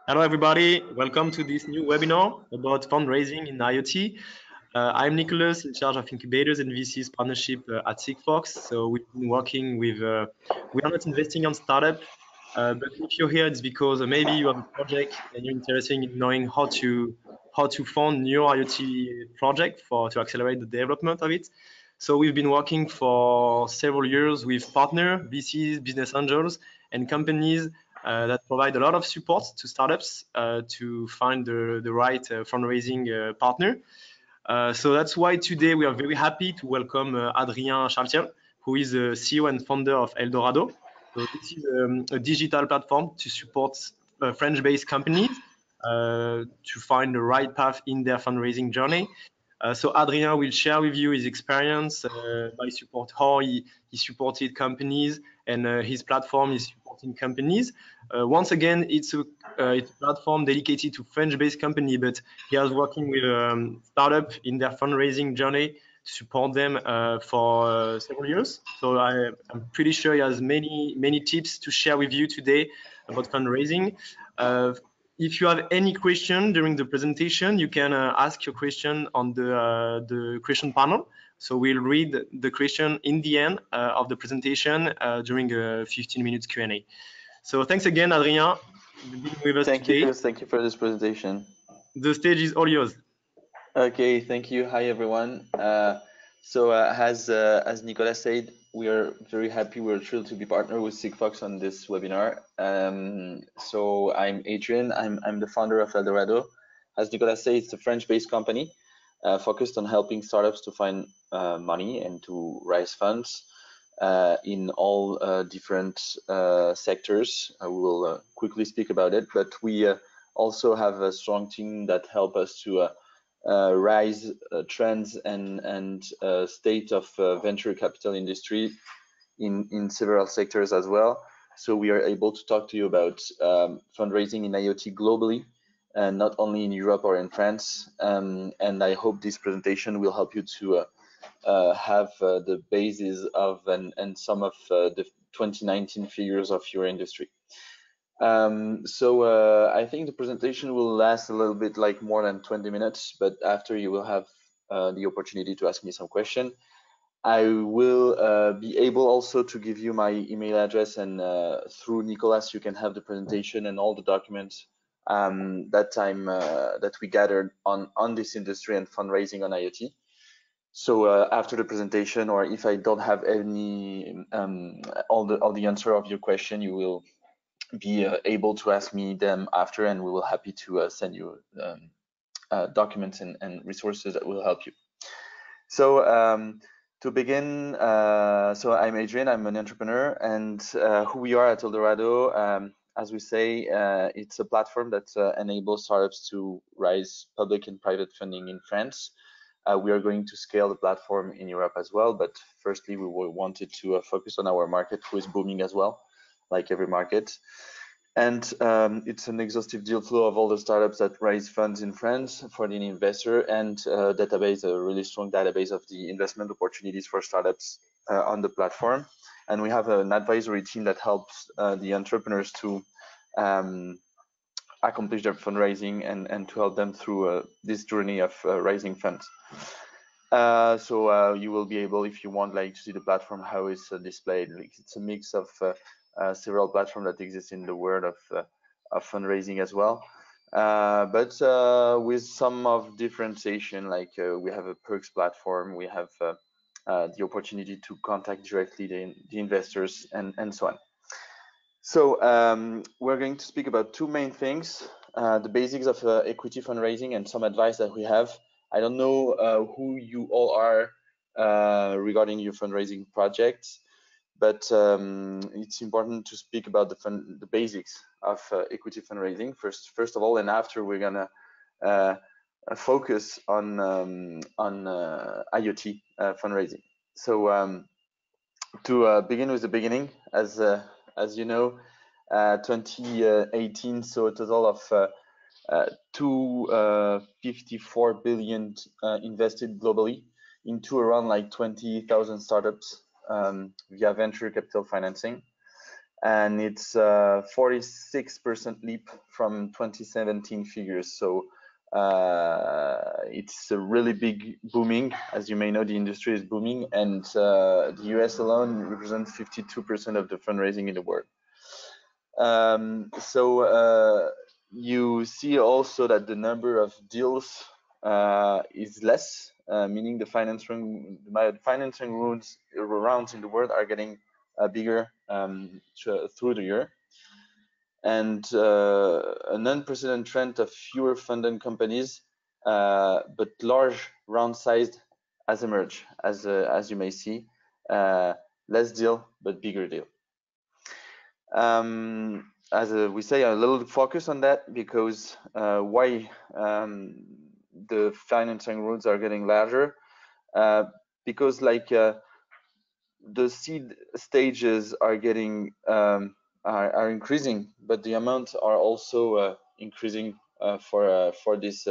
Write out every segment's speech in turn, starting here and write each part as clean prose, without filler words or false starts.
Hello, everybody. Welcome to this new webinar about fundraising in IoT. I'm Nicholas, in charge of incubators and VCs partnership at Sigfox. So we've been working with, we are not investing on startup, but if you're here, it's because maybe you have a project and you're interested in knowing how to fund your IoT project to accelerate the development of it. So we've been working for several years with partner VCs, business angels, and companies that provide a lot of support to startups to find the right fundraising partner. So that's why today we are very happy to welcome Adrien Chaltiel, who is the CEO and founder of Eldorado. So this is a digital platform to support French-based companies to find the right path in their fundraising journey. So Adrien will share with you his experience by support how he supported companies and his platform is supporting companies. Once again, it's a platform dedicated to French-based company, but he is working with startup in their fundraising journey to support them for several years. So I'm pretty sure he has many tips to share with you today about fundraising. If you have any question during the presentation, you can ask your question on the question panel. So we'll read the question in the end of the presentation during a 15 minutes Q&A. So thanks again, Adrien, for being with us today. Thank you for this presentation. The stage is all yours. Okay, thank you. Hi, everyone. As Nicolas said, we are very happy. We're thrilled to be partnered with Sigfox on this webinar. So I'm Adrien. I'm the founder of Eldorado. As Nicolas said, it's a French-based company focused on helping startups to find money and to raise funds in all different sectors. I will quickly speak about it, but we also have a strong team that help us to rise trends and state of venture capital industry in several sectors as well. So we are able to talk to you about fundraising in IoT globally, and not only in Europe or in France. And I hope this presentation will help you to have the basis of and some of the 2019 figures of your industry. I think the presentation will last a little bit like more than 20 minutes, but after you will have the opportunity to ask me some question. I will be able also to give you my email address, and through Nicolas you can have the presentation and all the documents that we gathered on this industry and fundraising on IoT. So after the presentation, or if I don't have any all the answer of your question, you will be able to ask me them after, and we will happy to send you documents and resources that will help you. So to begin, so I'm Adrien, I'm an entrepreneur, and who we are at Eldorado, as we say, it's a platform that enables startups to raise public and private funding in France. We are going to scale the platform in Europe as well, but firstly, we wanted to focus on our market, who is booming as well, like every market. And it's an exhaustive deal flow of all the startups that raise funds in France for the investor, and database, a really strong database of the investment opportunities for startups on the platform. And we have an advisory team that helps the entrepreneurs to accomplish their fundraising and to help them through this journey of raising funds. So you will be able, if you want, like to see the platform, how it's displayed. It's a mix of several platforms that exist in the world of fundraising as well, but with some of differentiation, like we have a perks platform, we have the opportunity to contact directly the investors and so on. So we're going to speak about two main things, the basics of equity fundraising and some advice that we have. I don't know who you all are regarding your fundraising projects, but it's important to speak about the basics of equity fundraising first of all, and after we're gonna focus on IoT fundraising. So to begin with the beginning, as you know, 2018 saw a total of 254 billion invested globally into around like 20,000 startups via venture capital financing. and it's a 46% leap from 2017 figures. So it's a really big booming. As you may know, the industry is booming, and the US alone represents 52% of the fundraising in the world. You see also that the number of deals is less, meaning the financing rounds in the world are getting bigger through the year. And an unprecedented trend of fewer funded companies, but large round sized has emerged, as you may see. Less deal, but bigger deal. As we say, a little focus on that, because why the financing routes are getting larger, because like the seed stages are getting are increasing, but the amounts are also increasing for this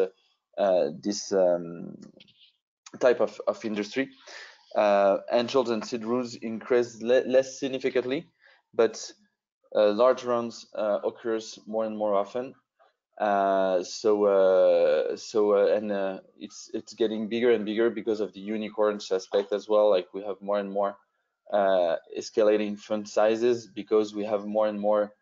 type of industry. Angels and seed rounds increase less significantly, but large rounds occurs more and more often. It's getting bigger and bigger because of the unicorns aspect as well. Like we have more and more escalating fund sizes, because we have more and more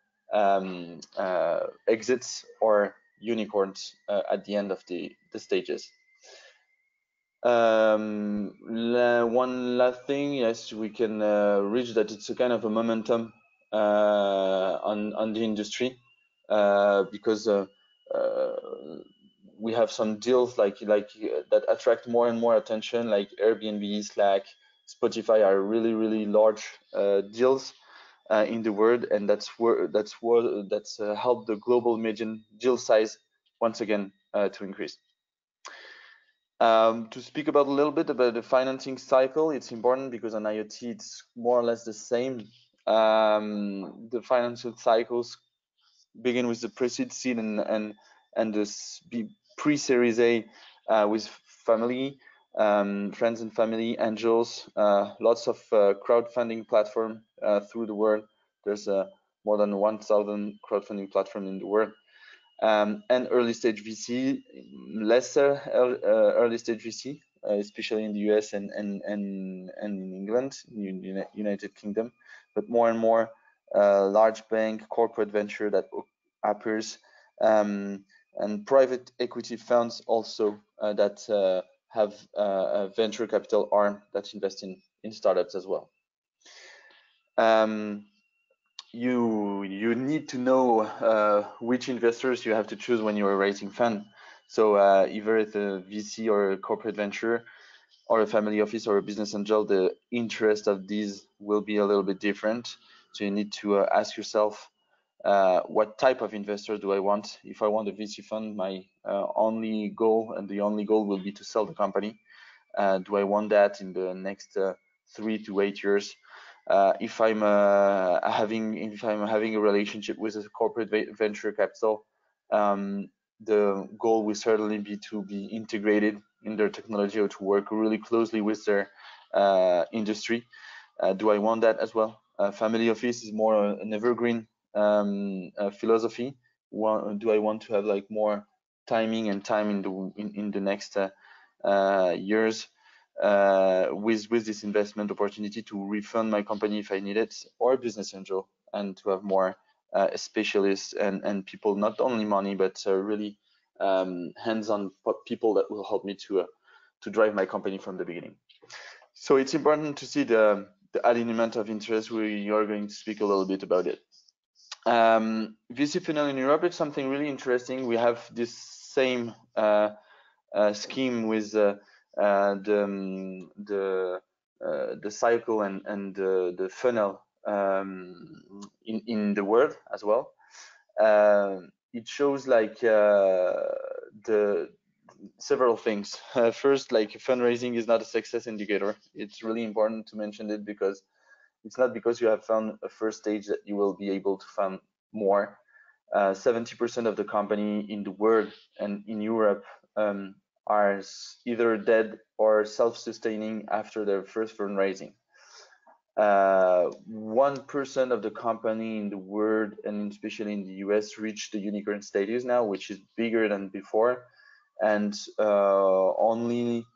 exits or unicorns at the end of the stages. One last thing, yes, we can reach that it's a kind of a momentum on the industry, because we have some deals like that attract more and more attention, like Airbnb, Slack, Spotify are really large deals in the world, and that's helped the global median deal size once again to increase. To speak about a little bit about the financing cycle, it's important because on IoT it's more or less the same. The financial cycles begin with the pre-seed, seed, and the pre-series A with family, friends and family, angels, lots of crowdfunding platform through the world. There's more than 1,000 crowdfunding platform in the world. And early stage VC, lesser early stage VC, especially in the US and in England, United Kingdom, but more and more large bank, corporate venture that appears, and private equity funds also that have a venture capital arm that invest in startups as well. You need to know which investors you have to choose when you are raising fund. So either it's a VC or a corporate venture or a family office or a business angel, the interest of these will be a little bit different. So you need to ask yourself, what type of investor do I want? If I want a VC fund, my only goal, and the only goal will be to sell the company. Do I want that in the next 3 to 8 years? If I'm having a relationship with a corporate venture capital, the goal will certainly be to be integrated in their technology or to work really closely with their industry. Do I want that as well? Family office is more an evergreen philosophy. Do I want to have like more timing and time in the next years? With this investment opportunity to refund my company if I need it, or business angel, and to have more specialists and people, not only money, but really hands-on people that will help me to drive my company from the beginning. So it's important to see the alignment of interest. We are going to speak a little bit about it. VC funnel in Europe is something really interesting. We have this same scheme with the cycle and the funnel in the world as well. It shows like the several things. First, like fundraising is not a success indicator. It's really important to mention it, because it's not because you have found a first stage that you will be able to fund more. 70% of the company in the world and in Europe are either dead or self-sustaining after their first fundraising. 1% of the company in the world, and especially in the US, reached the unicorn status now, which is bigger than before. And only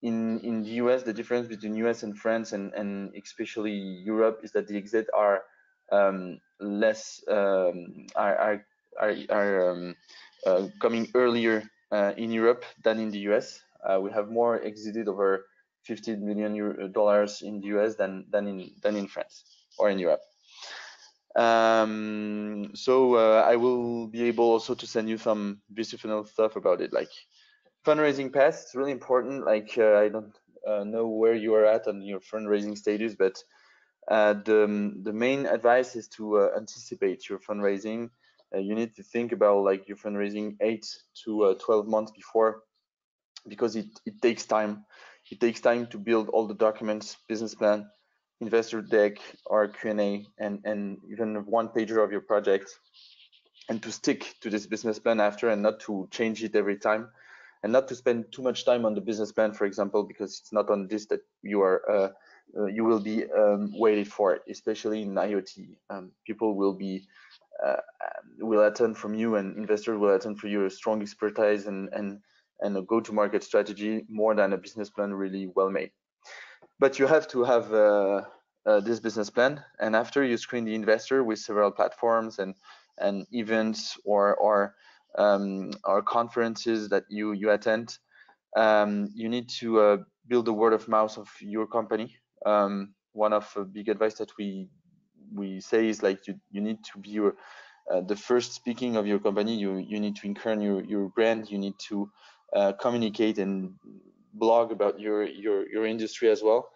in the US, the difference between US and France and especially Europe is that the exit are less coming earlier in Europe than in the US. We have more exited over $50 million in the US than in France or in Europe. So I will be able also to send you some beautiful stuff about it, like fundraising path. It's really important. Like I don't know where you are at on your fundraising status, but the main advice is to anticipate your fundraising. You need to think about like your fundraising 8 to 12 months before, because it takes time. It takes time to build all the documents, business plan, investor deck, or Q&A, and even one pager of your project, and to stick to this business plan after, and not to change it every time, and not to spend too much time on the business plan, for example, because it's not on this that you are you will be waited for, especially in IoT. People will be will attend from you, and investors will attend for you a strong expertise and a go-to-market strategy more than a business plan really well made. But you have to have this business plan, and after you screen the investor with several platforms and events or conferences that you attend, you need to build the word of mouth of your company. One of the big advice that we say is like you need to be the first speaking of your company. You need to incarn your brand. You need to communicate and blog about your industry as well,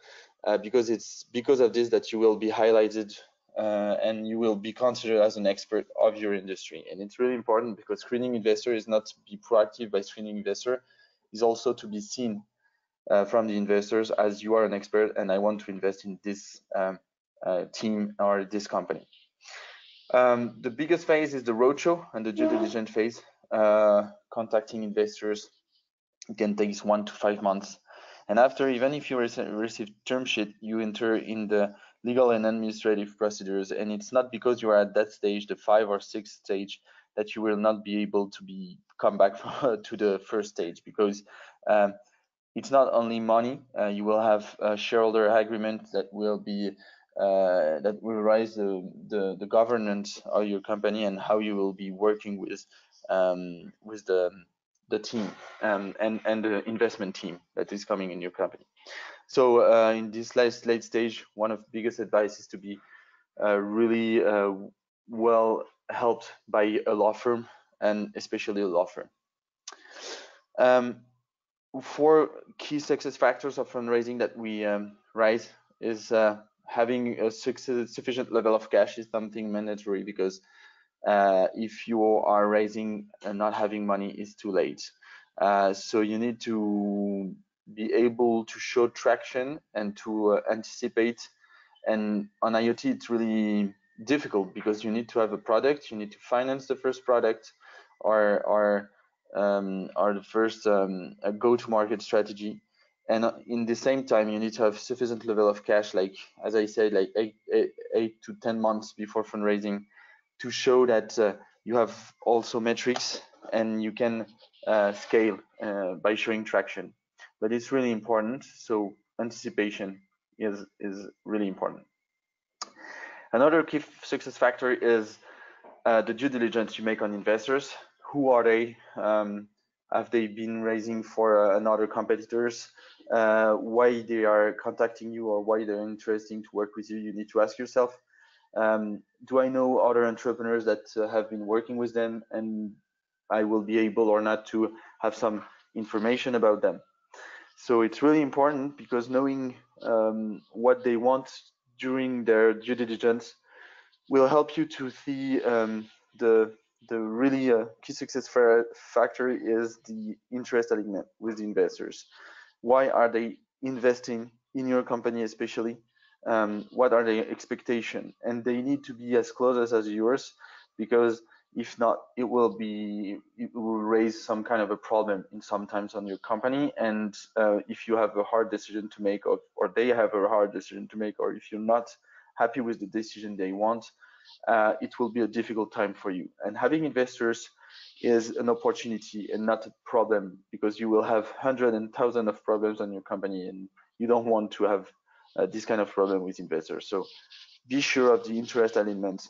because it's because of this that you will be highlighted and you will be considered as an expert of your industry. And it's really important, because screening investor is not to be proactive by screening investor, is also to be seen from the investors as you are an expert and I want to invest in this team or this company. The biggest phase is the roadshow and the due diligence phase. Contacting investors, it can take 1 to 5 months. And after, even if you receive term sheet, you enter in the legal and administrative procedures. And it's not because you are at that stage, the 5 or 6 stage, that you will not be able to come back to the first stage, because it's not only money. You will have a shareholder agreement that will be that will raise the governance of your company and how you will be working with the team and the investment team that is coming in your company. So in this late stage, one of the biggest advice is to be really well helped by a law firm, and especially a law firm. 4 key success factors of fundraising that we write is having a sufficient level of cash is something mandatory, because if you are raising and not having money, it's too late. So you need to be able to show traction and to anticipate. And on IoT, it's really difficult, because you need to have a product, you need to finance the first product, or the first go-to-market strategy. And in the same time, you need to have sufficient level of cash, like, as I said, like 8 to 10 months before fundraising, to show that you have also metrics and you can scale by showing traction. But it's really important, so anticipation is really important. Another key success factor is the due diligence you make on investors. Who are they? Have they been raising for another competitors? Why they are contacting you, or why they're interested to work with you? You need to ask yourself, do I know other entrepreneurs that have been working with them, and I will be able or not to have some information about them? So it's really important, because knowing what they want during their due diligence will help you to see the really key success factor is the interest alignment with the investors. Why are they investing in your company, especially? What are their expectations? And they need to be as close as yours, because If not, it will raise some kind of a problem in sometimes on your company. And if you have a hard decision to make, or they have a hard decision to make, or if you're not happy with the decision they want, it will be a difficult time for you. And having investors is an opportunity and not a problem, because you will have hundreds and thousands of problems on your company, and you don't want to have this kind of problem with investors. So be sure of the interest alignment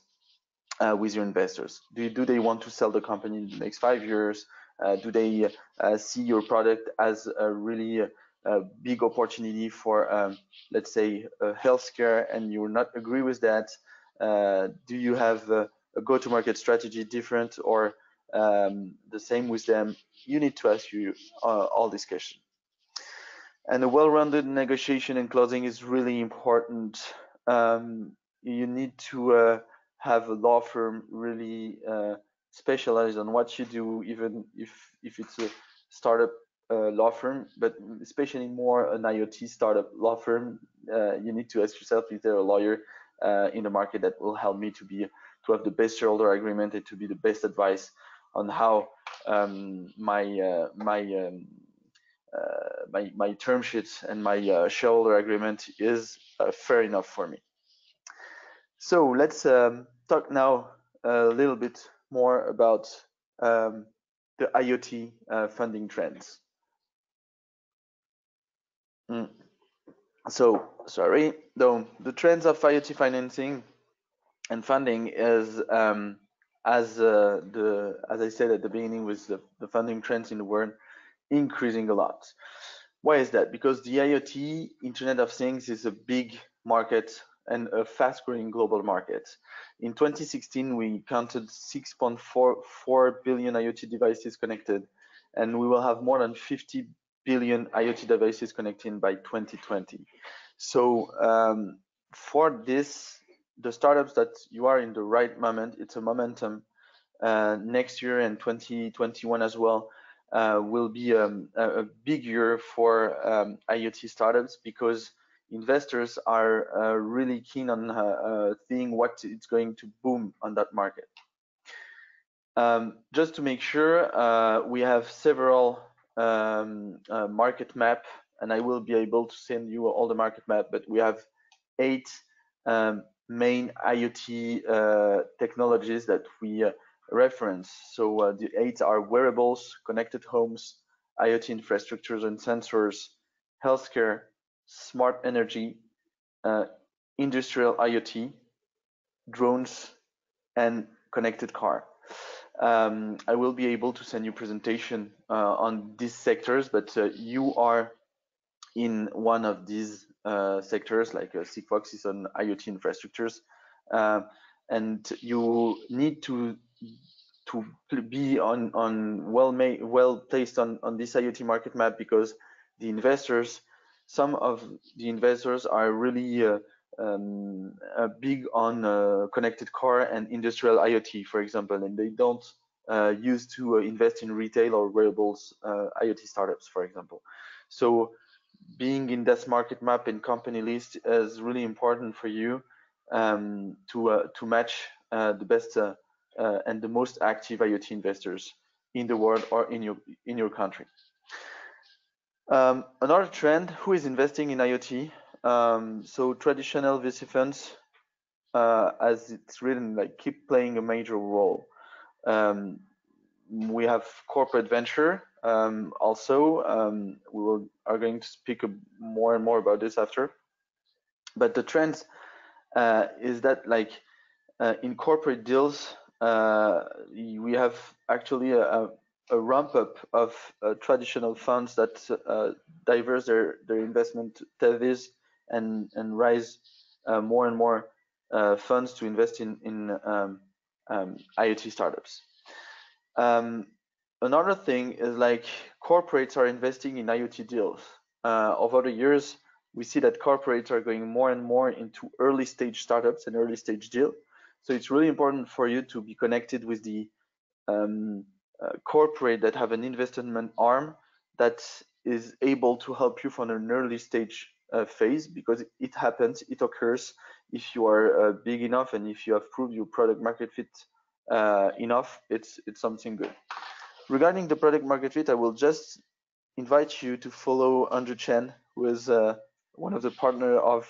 with your investors. Do they want to sell the company in the next 5 years? Do they see your product as a really big opportunity for, let's say, healthcare, and you're not agree with that? Do you have a go-to-market strategy different or the same with them? You need to ask you all these questions. And a well-rounded negotiation and closing is really important. You need to have a law firm really specialized on what you do, even if it's a startup law firm, but especially more an IoT startup law firm. You need to ask yourself, is there a lawyer in the market that will help me to have the best shareholder agreement and to be the best advice on how my term sheets and my shareholder agreement is fair enough for me. So let's talk now a little bit more about the IoT funding trends. So sorry, though, the trends of IoT financing and funding is as I said at the beginning, with the funding trends in the world increasing a lot. Why is that? Because the IoT, Internet of Things, is a big market and a fast-growing global market. In 2016, we counted 6.44 billion IoT devices connected, and we will have more than 50 billion IoT devices connected by 2020. So for this, the startups that you are in the right moment, it's a momentum. Next year and 2021 as well will be a big year for IoT startups, because investors are really keen on seeing what it's going to boom on that market. Just to make sure, we have several market map, and I will be able to send you all the market map, but we have 8 main IoT technologies that we reference. So the 8 are wearables, connected homes, IoT infrastructures and sensors, healthcare, smart energy, industrial IoT, drones, and connected car. I will be able to send you presentation on these sectors, but you are in one of these sectors, like Sigfox is on IoT infrastructures, and you need to be on well placed on this IoT market map, because the investors, some of the investors are really big on connected car and industrial IoT, for example, and they don't use to invest in retail or wearables IoT startups, for example. So being in this market map and company list is really important for you to match the best and the most active IoT investors in the world or in your country. Another trend: who is investing in IoT? So traditional VC funds, as it's written, like, keep playing a major role. We have corporate venture also. We are going to speak more and more about this after. But the trend is that, like, in corporate deals, we have actually a ramp up of traditional funds that diverse their investment thesis and raise more and more funds to invest in IoT startups. Another thing is, like, corporates are investing in IoT deals. Over the years, we see that corporates are going more and more into early stage startups and early stage deal. So it's really important for you to be connected with the corporate that have an investment arm that is able to help you from an early stage phase, because it occurs if you are big enough and if you have proved your product market fit enough, it's something good. Regarding the product market fit, I will just invite you to follow Andrew Chen, who is one of the partner of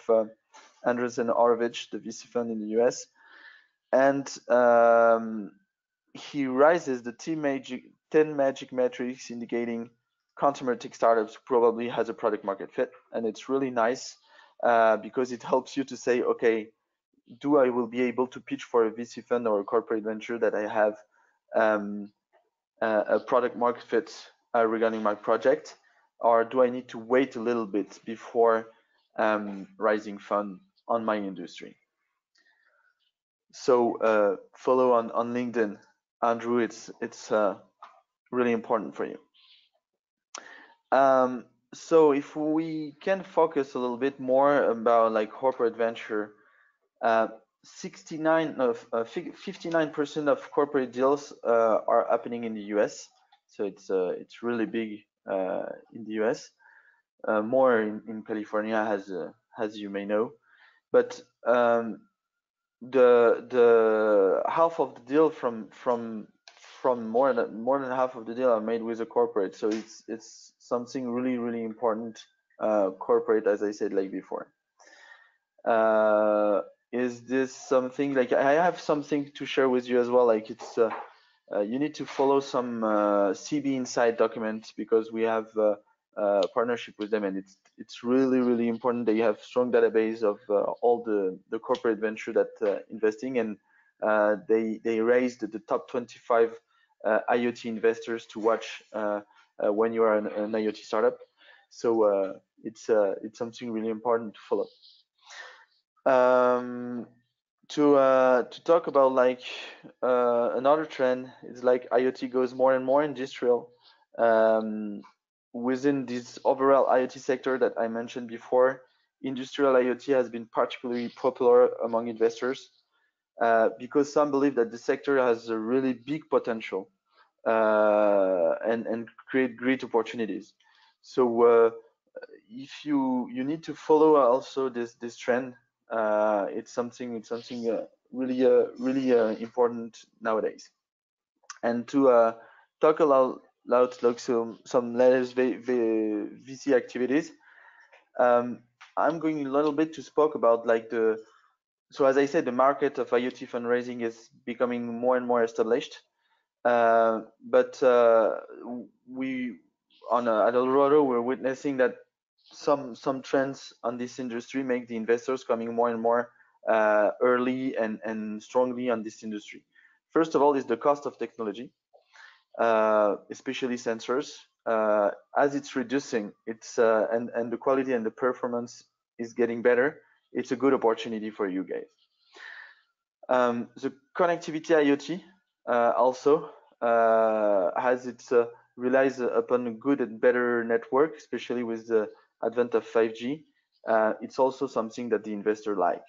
Andreessen Horowitz, the VC fund in the US, and he rises the 10 magic metrics indicating consumer tech startups probably has a product market fit, and it's really nice because it helps you to say, okay, do I will be able to pitch for a VC fund or a corporate venture that I have a product market fit regarding my project, or do I need to wait a little bit before raising fund on my industry? So follow on LinkedIn, Andrew. It's really important for you. So if we can focus a little bit more about like corporate venture, 59% of corporate deals are happening in the US. So it's really big in the US, more in California, as you may know. But the half of the deal from more than half of the deal are made with a corporate. So it's something really important. Corporate, as I said like before. Is this something like I have something to share with you as well? Like it's you need to follow some CB Insight documents because we have partnership with them, and it's really important that you have strong database of all the corporate venture that investing, and they raised the top 25 IoT investors to watch when you are an IoT startup. So it's something really important to follow. To talk about like another trend is like IoT goes more and more industrial. Within this overall IoT sector that I mentioned before, industrial IoT has been particularly popular among investors because some believe that the sector has a really big potential and create great opportunities. So if you need to follow also this trend. It's something really important nowadays. And to talk about like some latest VC activities, I'm going a little bit to spoke about like so as I said, the market of IoT fundraising is becoming more and more established. But we at Eldorado, we're witnessing that some trends on this industry make the investors coming more and more early and strongly on this industry. First of all is the cost of technology, especially sensors. As it's reducing, and the quality and the performance is getting better, it's a good opportunity for you guys. The connectivity IoT also has its relies upon a good and better network, especially with the advent of 5G. It's also something that the investor like.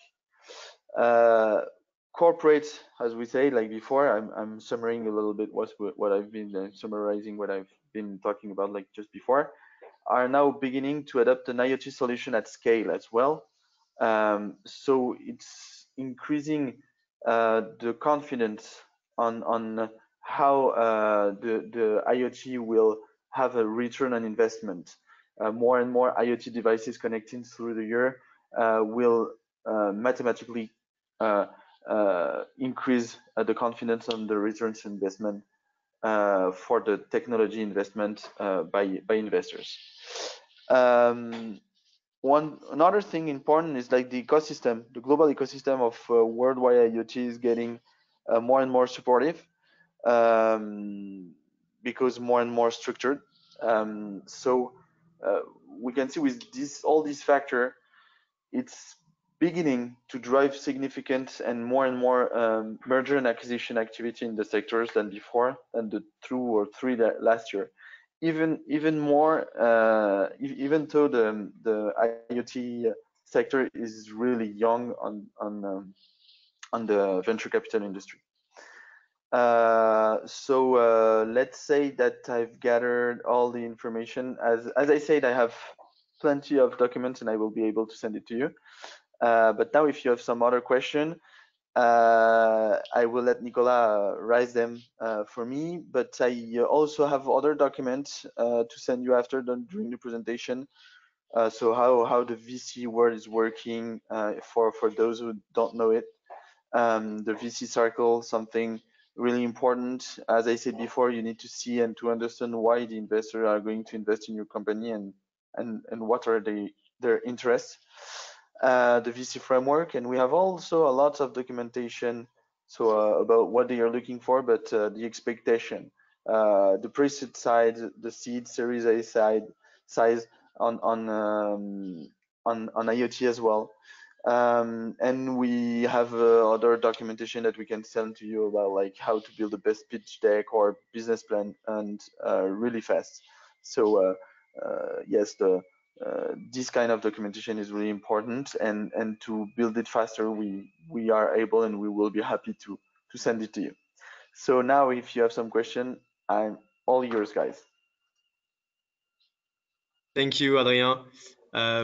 Corporate, as we say, like before, I'm summarizing a little bit what I've been summarizing what I've been talking about like just before, are now beginning to adopt an IoT solution at scale as well. So it's increasing the confidence on how the IoT will have a return on investment. More and more IoT devices connecting through the year will mathematically increase the confidence on the returns on investment for the technology investment by investors. Another thing important is like the ecosystem, the global ecosystem of worldwide IoT is getting more and more supportive because more and more structured. So we can see with all these factors, it's beginning to drive significant and more merger and acquisition activity in the sectors than before, than the 2 or 3 last year. Even more, even though the IoT sector is really young on the venture capital industry. So let's say that I've gathered all the information. As I said, I have plenty of documents and I will be able to send it to you. But now if you have some other question, I will let Nicolas write them for me, but I also have other documents to send you after during the presentation. So how the VC world is working for those who don't know it. The VC circle, something really important. As I said before, you need to see and to understand why the investors are going to invest in your company and what are their interests. The VC framework, and we have also a lot of documentation about what they are looking for, but the expectation, the pre-seed side, the seed Series A size on IoT as well. And we have other documentation that we can send to you about like how to build the best pitch deck or business plan and really fast. So yes, this kind of documentation is really important, and to build it faster, we are able and we will be happy to send it to you. So now, if you have some question, I'm all yours, guys. Thank you, Adrien,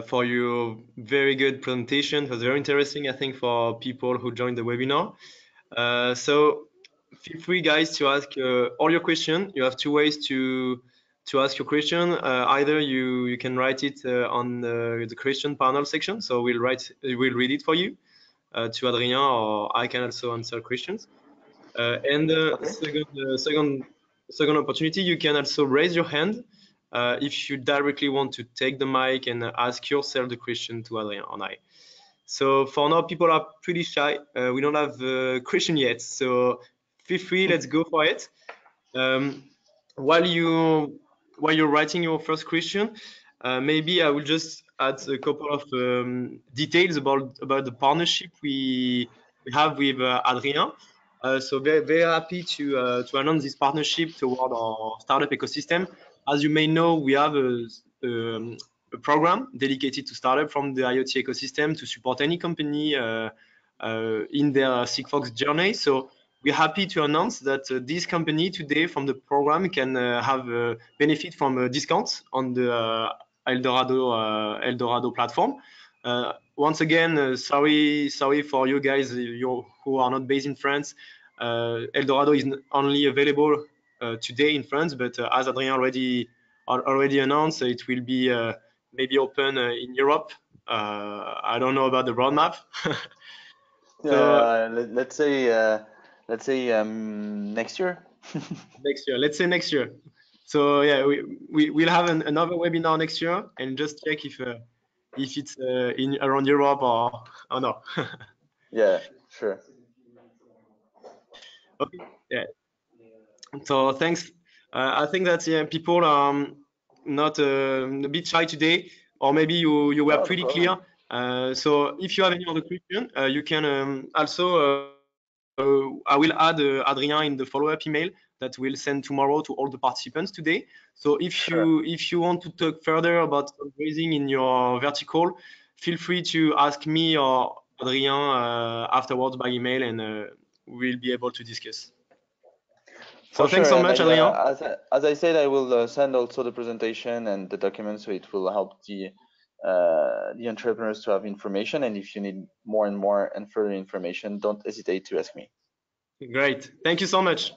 for your very good presentation. It was very interesting, I think, for people who joined the webinar. So feel free, guys, to ask all your questions. You have two ways to ask your question. Either you can write it on the question panel section, so we'll read it for you to Adrien, or I can also answer questions. And Okay. second opportunity, you can also raise your hand if you directly want to take the mic and ask yourself the question to Adrien or I. So for now, people are pretty shy. We don't have a question yet, so feel free. Let's go for it. Um, while you're writing your first question, maybe I will just add a couple of details about the partnership we have with Adrien. So very happy to announce this partnership toward our startup ecosystem. As you may know, we have a program dedicated to startup from the IoT ecosystem to support any company in their Sigfox journey. So we're happy to announce that this company today from the program can have benefit from discounts on the Eldorado platform. Once again, sorry for you guys who are not based in France. Eldorado is only available today in France, but as Adrien already announced, it will be maybe open in Europe. I don't know about the roadmap. So Let's say next year. next year, let's say next year. So yeah, we'll have another webinar next year and just check if it's in around Europe or no. Yeah, sure. Okay. Yeah. So thanks. I think that people are not a bit shy today, or maybe you were No, no pretty clear. problem. So if you have any other question, you can also. I will add Adrien in the follow-up email that we'll send tomorrow to all the participants today. So Sure. if you want to talk further about fundraising in your vertical, feel free to ask me or Adrien afterwards by email, and we'll be able to discuss. For So thanks sure, so and much, Adrien. as I said, I will send also the presentation and the documents, so it will help the entrepreneurs to have information. And if you need more and further information, don't hesitate to ask me. Great. Thank you so much.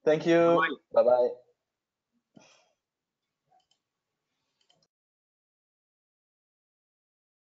Thank you. Bye-bye. Bye bye.